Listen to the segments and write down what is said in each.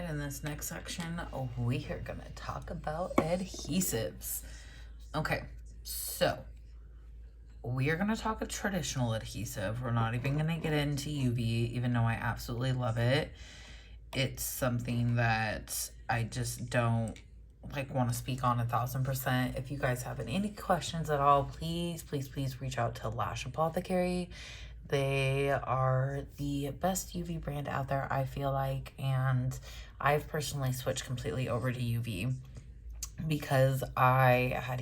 right, in this next section, we are gonna talk about adhesives. Okay, so we are gonna talk a traditional adhesive. We're not even gonna get into UV, even though I absolutely love it. It's something that I just don't want to speak on 1000%. If you guys have any questions at all, please reach out to Lash Apothecary. They are the best UV brand out there, I feel like, and I've personally switched completely over to UV because I had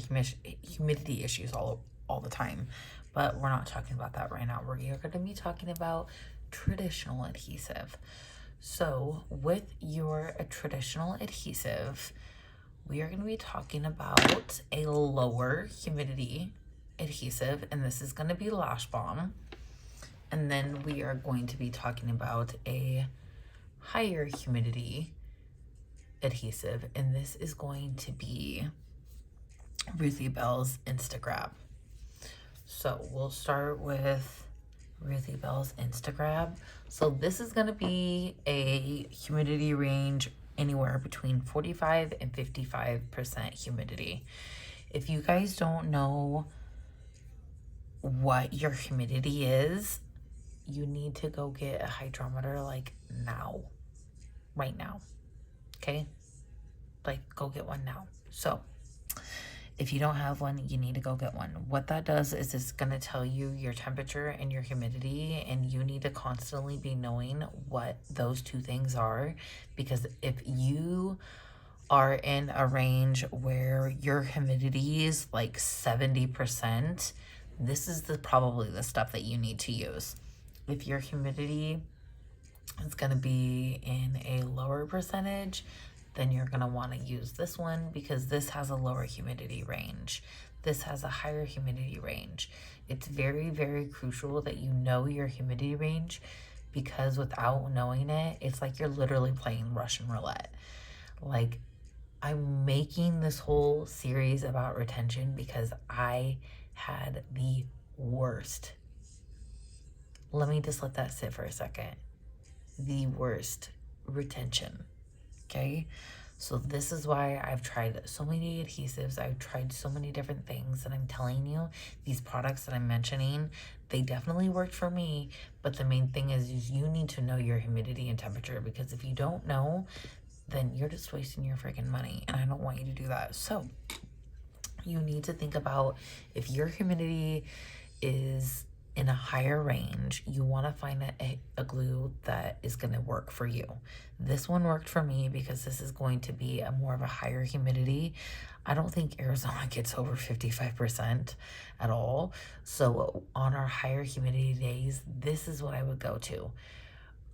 humidity issues all the time. But we're not talking about that right now. We're going to be talking about traditional adhesive. So with your traditional adhesive, we are going to be talking about a lower humidity adhesive, and this is going to be Lash Balm. And then we are going to be talking about a higher humidity adhesive, and this is going to be Ruthie Bell's Instagrab. So we'll start with Ruthie Bell's Instagrab. So this is going to be a humidity range anywhere between 45 and 55% humidity. If you guys don't know what your humidity is, you need to go get a hydrometer like now, right now. Okay, like go get one now. So if you don't have one, you need to go get one. What that does is it's going to tell you your temperature and your humidity, and you need to constantly be knowing what those two things are, because if you are in a range where your humidity is like 70%, this is probably the stuff that you need to use. If your humidity is going to be in a lower percentage, then you're going to want to use this one, because this has a lower humidity range. This has a higher humidity range. It's very, very crucial that you know your humidity range, because without knowing it, it's like you're literally playing Russian roulette. Like, I'm making this whole series about retention because I had the worst. Let me just let that sit for a second. The worst retention. Okay, so this is why I've tried so many adhesives. I've tried so many different things, and I'm telling you, these products that I'm mentioning, they definitely worked for me. But the main thing is you need to know your humidity and temperature, because if you don't know, then you're just wasting your freaking money, and I don't want you to do that. So you need to think about, if your humidity is in a higher range, you want to find a glue that is going to work for you. This one worked for me because this is going to be a more of a higher humidity. I don't think Arizona gets over 55% at all. So on our higher humidity days, this is what I would go to.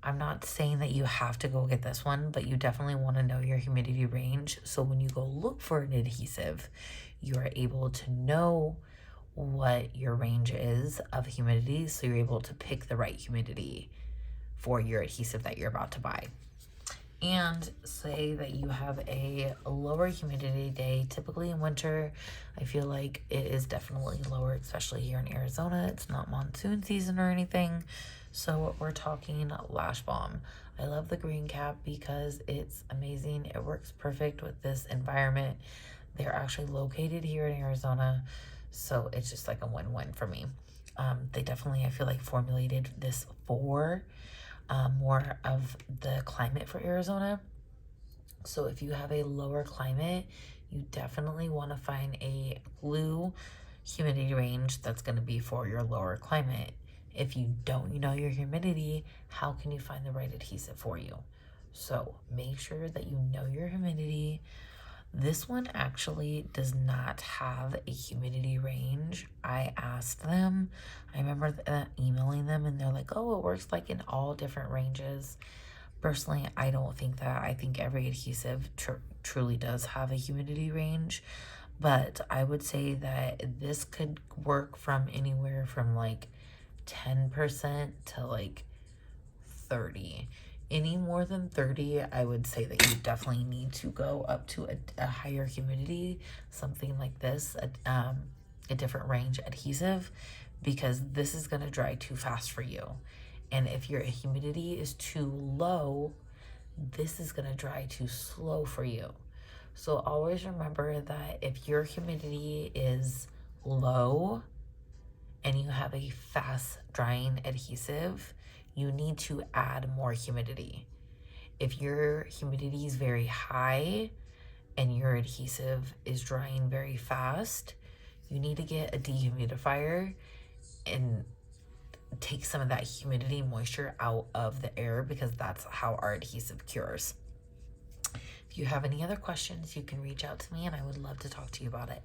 I'm not saying that you have to go get this one, but you definitely want to know your humidity range. So when you go look for an adhesive, you are able to know what your range is of humidity, so you're able to pick the right humidity for your adhesive that you're about to buy. And say that you have a lower humidity day. Typically in winter, I feel like it is definitely lower, especially here in Arizona. It's not monsoon season or anything, so we're talking Lash Balm. I love the green cap because it's amazing. It works perfect with this environment. They're actually located here in Arizona, so it's just like a win-win for me. They definitely, I feel like, formulated this for more of the climate for Arizona. So if you have a lower climate, you definitely want to find a glue humidity range that's going to be for your lower climate. If you don't know your humidity, how can you find the right adhesive for you? So make sure that you know your humidity. This one actually does not have a humidity range. I asked them, I remember emailing them, and they're like, oh, it works like in all different ranges. Personally, I don't think that. I think every adhesive truly does have a humidity range, but I would say that this could work from anywhere from like 10% to like 30. Any more than 30, I would say that you definitely need to go up to a higher humidity, something like this, a different range adhesive, because this is going to dry too fast for you. And if your humidity is too low, this is going to dry too slow for you. So always remember that if your humidity is low and you have a fast drying adhesive, you need to add more humidity. If your humidity is very high and your adhesive is drying very fast, you need to get a dehumidifier and take some of that humidity moisture out of the air, because that's how our adhesive cures. If you have any other questions, you can reach out to me and I would love to talk to you about it.